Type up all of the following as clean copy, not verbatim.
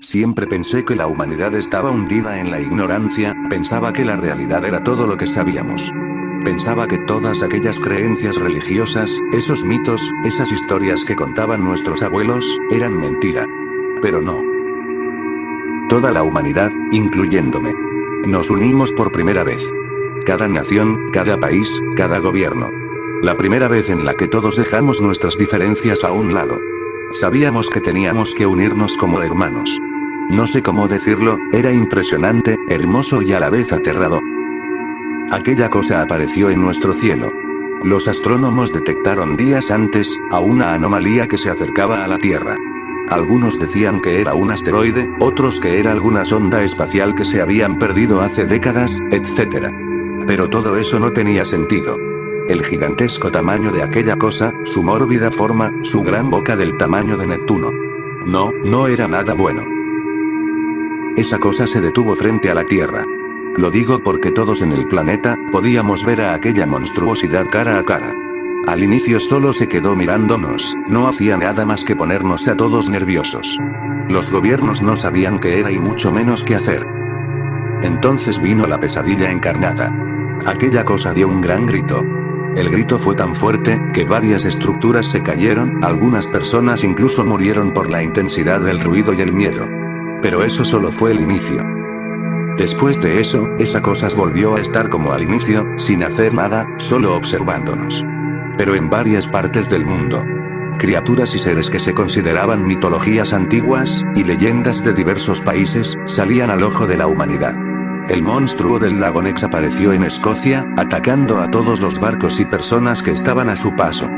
Siempre pensé que la humanidad estaba hundida en la ignorancia, pensaba que la realidad era todo lo que sabíamos. Pensaba que todas aquellas creencias religiosas, esos mitos, esas historias que contaban nuestros abuelos, eran mentira. Pero no. Toda la humanidad, incluyéndome. Nos unimos por primera vez. Cada nación, cada país, cada gobierno. La primera vez en la que todos dejamos nuestras diferencias a un lado. Sabíamos que teníamos que unirnos como hermanos. No sé cómo decirlo, era impresionante, hermoso y a la vez aterrador. Aquella cosa apareció en nuestro cielo. Los astrónomos detectaron días antes, a una anomalía que se acercaba a la Tierra. Algunos decían que era un asteroide, otros que era alguna sonda espacial que se habían perdido hace décadas, etc. Pero todo eso no tenía sentido. El gigantesco tamaño de aquella cosa, su mórbida forma, su gran boca del tamaño de Neptuno. No era nada bueno. Esa cosa se detuvo frente a la Tierra. Lo digo porque todos en el planeta, podíamos ver a aquella monstruosidad cara a cara. Al inicio solo se quedó mirándonos, no hacía nada más que ponernos a todos nerviosos. Los gobiernos no sabían qué era y mucho menos qué hacer. Entonces vino la pesadilla encarnada. Aquella cosa dio un gran grito. El grito fue tan fuerte, que varias estructuras se cayeron, algunas personas incluso murieron por la intensidad del ruido y el miedo. Pero eso solo fue el inicio. Después de eso, esa cosa volvió a estar como al inicio, sin hacer nada, solo observándonos. Pero en varias partes del mundo. Criaturas y seres que se consideraban mitologías antiguas, y leyendas de diversos países, salían al ojo de la humanidad. El monstruo del lago Ness apareció en Escocia, atacando a todos los barcos y personas que estaban a su paso.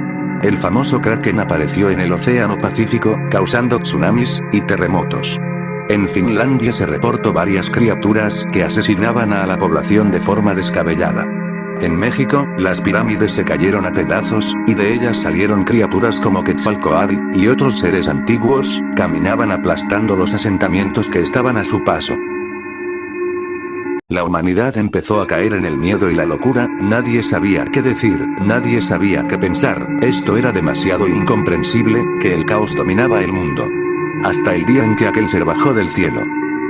El famoso Kraken apareció en el Océano Pacífico, causando tsunamis y terremotos. En Finlandia se reportó varias criaturas que asesinaban a la población de forma descabellada. En México, las pirámides se cayeron a pedazos, y de ellas salieron criaturas como Quetzalcóatl, y otros seres antiguos, caminaban aplastando los asentamientos que estaban a su paso. La humanidad empezó a caer en el miedo y la locura, nadie sabía qué decir, nadie sabía qué pensar, esto era demasiado incomprensible, que el caos dominaba el mundo. Hasta el día en que aquel ser bajó del cielo.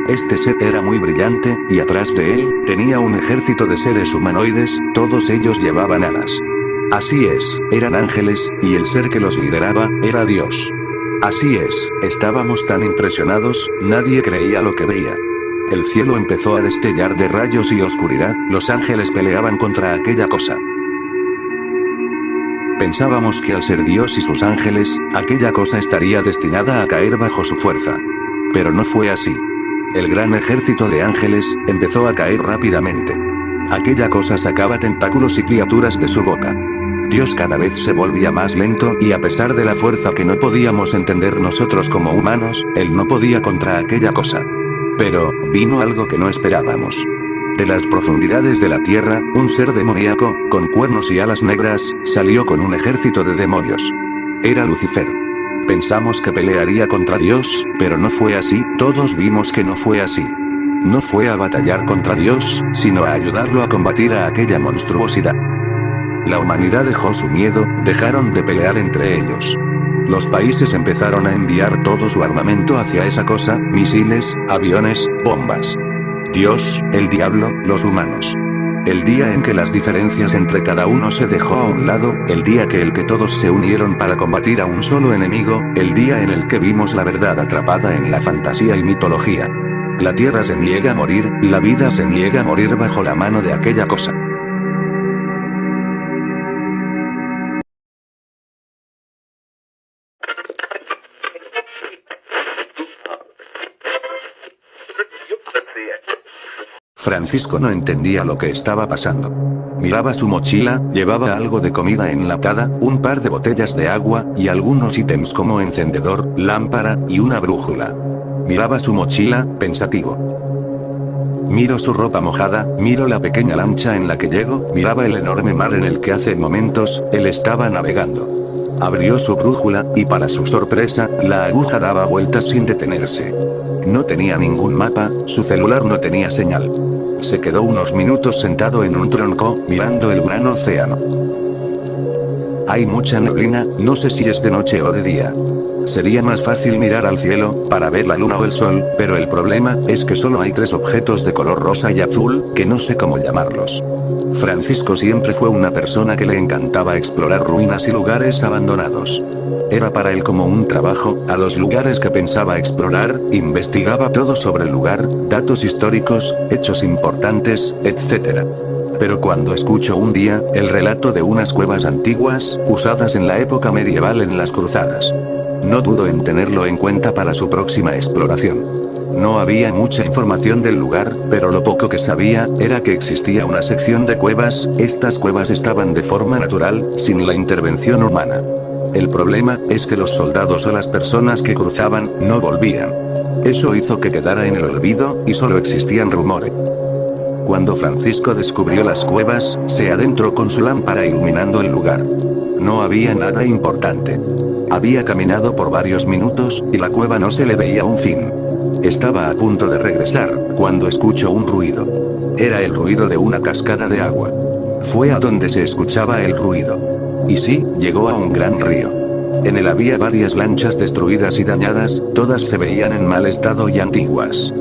Este ser era muy brillante, y atrás de él, tenía un ejército de seres humanoides, todos ellos llevaban alas. Así es, eran ángeles, y el ser que los lideraba, era Dios. Así es, estábamos tan impresionados, nadie creía lo que veía. El cielo empezó a destellar de rayos y oscuridad, los ángeles peleaban contra aquella cosa. Pensábamos que al ser Dios y sus ángeles, aquella cosa estaría destinada a caer bajo su fuerza. Pero no fue así. El gran ejército de ángeles, empezó a caer rápidamente. Aquella cosa sacaba tentáculos y criaturas de su boca. Dios cada vez se volvía más lento y a pesar de la fuerza que no podíamos entender nosotros como humanos, él no podía contra aquella cosa. Pero, vino algo que no esperábamos. De las profundidades de la tierra, un ser demoníaco, con cuernos y alas negras, salió con un ejército de demonios. Era Lucifer. Pensamos que pelearía contra Dios, pero no fue así, todos vimos que no fue así. No fue a batallar contra Dios, sino a ayudarlo a combatir a aquella monstruosidad. La humanidad dejó su miedo, dejaron de pelear entre ellos. Los países empezaron a enviar todo su armamento hacia esa cosa, misiles, aviones, bombas. Dios, el diablo, los humanos. El día en que las diferencias entre cada uno se dejó a un lado, el día que todos se unieron para combatir a un solo enemigo, el día en el que vimos la verdad atrapada en la fantasía y mitología. La tierra se niega a morir, la vida se niega a morir bajo la mano de aquella cosa. Francisco no entendía lo que estaba pasando. Miraba su mochila, llevaba algo de comida enlatada, un par de botellas de agua, y algunos ítems como encendedor, lámpara, y una brújula. Miraba su mochila, pensativo. Miro su ropa mojada, miro la pequeña lancha en la que llego, miraba el enorme mar en el que hace momentos, él estaba navegando. Abrió su brújula, y para su sorpresa, la aguja daba vueltas sin detenerse. No tenía ningún mapa, su celular no tenía señal. Se quedó unos minutos sentado en un tronco, mirando el gran océano. Hay mucha neblina, no sé si es de noche o de día. sería más fácil mirar al cielo, para ver la luna o el sol, pero el problema, es que solo hay 3 objetos de color rosa y azul, que no sé cómo llamarlos. Francisco siempre fue una persona que le encantaba explorar ruinas y lugares abandonados. Era para él como un trabajo, a los lugares que pensaba explorar, investigaba todo sobre el lugar, datos históricos, hechos importantes, etc. Pero cuando escucho un día, el relato de unas cuevas antiguas, usadas en la época medieval en las cruzadas, no dudo en tenerlo en cuenta para su próxima exploración. No había mucha información del lugar, pero lo poco que sabía, era que existía una sección de cuevas, estas cuevas estaban de forma natural, sin la intervención humana. El problema, es que los soldados o las personas que cruzaban, no volvían. Eso hizo que quedara en el olvido, y solo existían rumores. Cuando Francisco descubrió las cuevas, se adentró con su lámpara iluminando el lugar. No había nada importante. Había caminado por varios minutos, y la cueva no se le veía un fin. Estaba a punto de regresar, cuando escuchó un ruido. Era el ruido de una cascada de agua. Fue a donde se escuchaba el ruido. Y sí, llegó a un gran río. En él había varias lanchas destruidas y dañadas, todas se veían en mal estado y antiguas.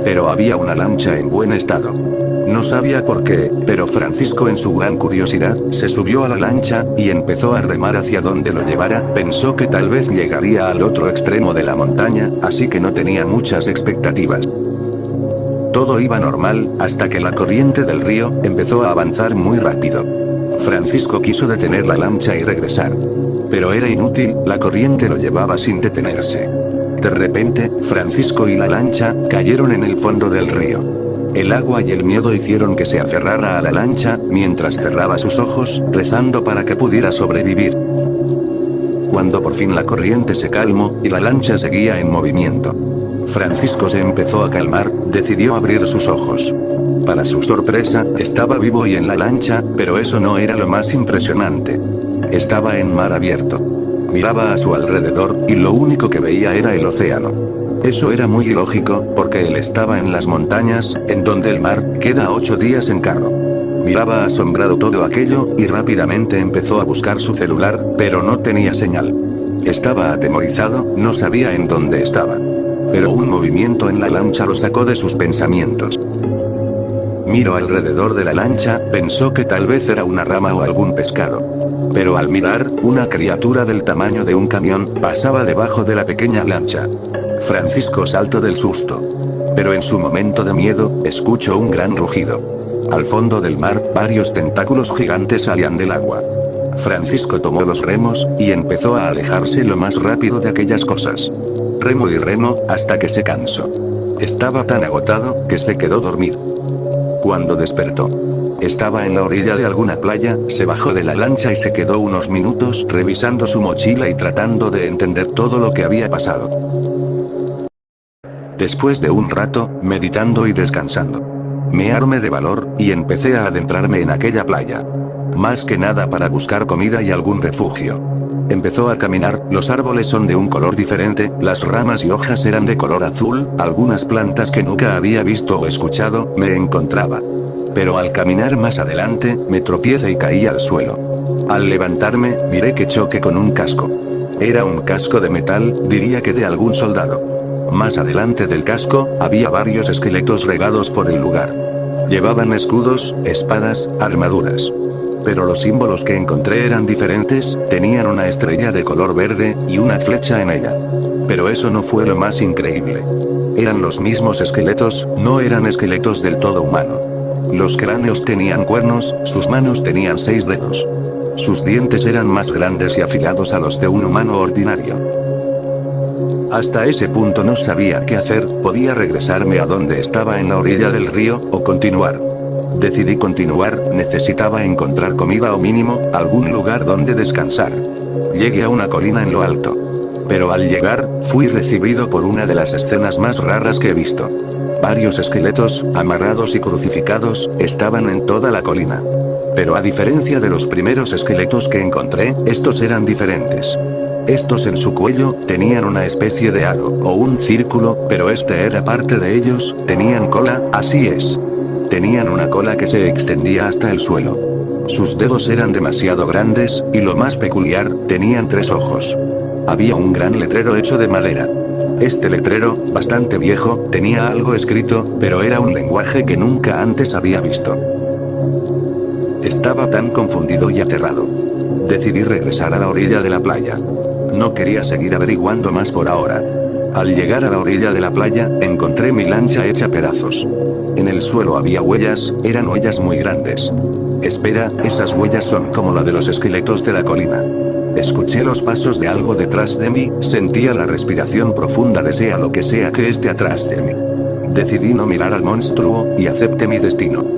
Pero había una lancha en buen estado. No sabía por qué, pero Francisco en su gran curiosidad, se subió a la lancha, y empezó a remar hacia donde lo llevara, pensó que tal vez llegaría al otro extremo de la montaña, así que no tenía muchas expectativas. Todo iba normal, hasta que la corriente del río, empezó a avanzar muy rápido. Francisco quiso detener la lancha y regresar. Pero era inútil, la corriente lo llevaba sin detenerse. De repente, Francisco y la lancha, cayeron en el fondo del río. El agua y el miedo hicieron que se aferrara a la lancha, mientras cerraba sus ojos, rezando para que pudiera sobrevivir. Cuando por fin la corriente se calmó, y la lancha seguía en movimiento, Francisco se empezó a calmar, decidió abrir sus ojos. Para su sorpresa, estaba vivo y en la lancha, pero eso no era lo más impresionante. Estaba en mar abierto. Miraba a su alrededor, y lo único que veía era el océano. Eso era muy ilógico, porque él estaba en las montañas, en donde el mar queda 8 días en carro. Miraba asombrado todo aquello, y rápidamente empezó a buscar su celular, pero no tenía señal. Estaba atemorizado, no sabía en dónde estaba. Pero un movimiento en la lancha lo sacó de sus pensamientos. Miró alrededor de la lancha, pensó que tal vez era una rama o algún pescado. Pero al mirar, una criatura del tamaño de un camión, pasaba debajo de la pequeña lancha. Francisco saltó del susto. Pero en su momento de miedo, escuchó un gran rugido. Al fondo del mar, varios tentáculos gigantes salían del agua. Francisco tomó los remos, y empezó a alejarse lo más rápido de aquellas cosas. Remo y remo, hasta que se cansó. Estaba tan agotado, que se quedó dormido. Cuando despertó, estaba en la orilla de alguna playa, se bajó de la lancha y se quedó unos minutos revisando su mochila y tratando de entender todo lo que había pasado. Después de un rato, meditando y descansando, me armé de valor, y empecé a adentrarme en aquella playa. Más que nada para buscar comida y algún refugio. Empezó a caminar, los árboles son de un color diferente, las ramas y hojas eran de color azul, algunas plantas que nunca había visto o escuchado, me encontraba. Pero al caminar más adelante, me tropiecé y caí al suelo. Al levantarme, miré que choqué con un casco. Era un casco de metal, diría que de algún soldado. Más adelante del casco, había varios esqueletos regados por el lugar. Llevaban escudos, espadas, armaduras. Pero los símbolos que encontré eran diferentes, tenían una estrella de color verde, y una flecha en ella. Pero eso no fue lo más increíble. Eran los mismos esqueletos, no eran esqueletos del todo humano. Los cráneos tenían cuernos, sus manos tenían 6 dedos. Sus dientes eran más grandes y afilados a los de un humano ordinario. Hasta ese punto no sabía qué hacer, podía regresarme a donde estaba en la orilla del río, o continuar. Decidí continuar, necesitaba encontrar comida o mínimo, algún lugar donde descansar. Llegué a una colina en lo alto. Pero al llegar, fui recibido por una de las escenas más raras que he visto. Varios esqueletos, amarrados y crucificados, estaban en toda la colina. Pero a diferencia de los primeros esqueletos que encontré, estos eran diferentes. Estos en su cuello, tenían una especie de aro, o un círculo, pero este era parte de ellos, tenían cola, así es. Tenían una cola que se extendía hasta el suelo. Sus dedos eran demasiado grandes, y lo más peculiar, tenían 3 ojos. Había un gran letrero hecho de madera. Este letrero, bastante viejo, tenía algo escrito, pero era un lenguaje que nunca antes había visto. Estaba tan confundido y aterrado. Decidí regresar a la orilla de la playa. No quería seguir averiguando más por ahora. Al llegar a la orilla de la playa, encontré mi lancha hecha pedazos. En el suelo había huellas, eran huellas muy grandes. Espera, esas huellas son como la de los esqueletos de la colina. Escuché los pasos de algo detrás de mí, sentía la respiración profunda de sea lo que sea que esté atrás de mí. Decidí no mirar al monstruo, y acepté mi destino.